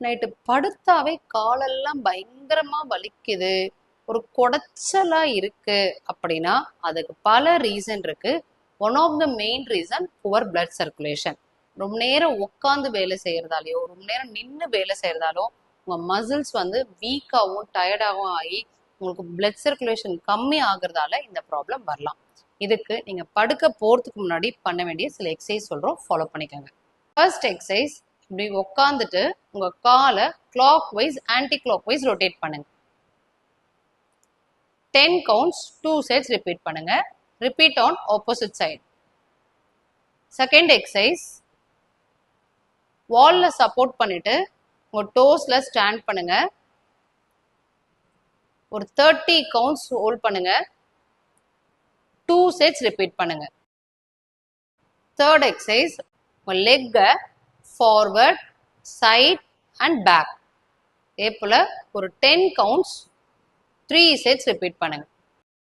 Night படுத்தாவே காலெல்லாம் பயங்கரமா வலிக்குது, ஒரு குடைச்சலா இருக்கு அப்படின்னா அதுக்கு பல ரீசன் இருக்கு. One of the main reason poor blood circulation. ரொம்ப நேரம் உட்காந்து வேலை செய்யறதாலையோ ரொம்ப நேரம் நின்று வேலை செய்யறதாலோ உங்க மசில்ஸ் வந்து வீக்காகவும் டயர்டாகவும் ஆகி உங்களுக்கு பிளட் சர்க்குலேஷன் கம்மி ஆகுறதால இந்த ப்ராப்ளம் வரலாம். இதுக்கு நீங்க படுக்க போறதுக்கு முன்னாடி பண்ண வேண்டிய சில எக்ஸசைஸ் சொல்றோம், ஃபாலோ பண்ணிக்கோங்க. ஃபர்ஸ்ட் எக்ஸசைஸ், இப்படி உட்காந்துட்டு உங்க காலை clockwise anticlockwise rotate பண்ணுங்க. 10 கவுண்ட்ஸ் 2 சைட்ஸ் ரிப்பீட் பண்ணுங்க. Repeat on opposite side. Second exercise, வால்ல சப்போர்ட் பண்ணிட்டு உங்க டோஸ்ல ஸ்டாண்ட் பண்ணுங்க. ஒரு 30 கவுண்ட்ஸ் ஹோல்ட் பண்ணுங்க. 2 sets ரிப்பீட் பண்ணுங்க. தேர்ட் எக்ஸசைஸ், உங்க லெக்கை ஃபார்வர்ட், சைட் அண்ட் பேக் இதே போல ஒரு 10 கவுண்ட்ஸ் 3 sets ரிப்பீட் பண்ணுங்க.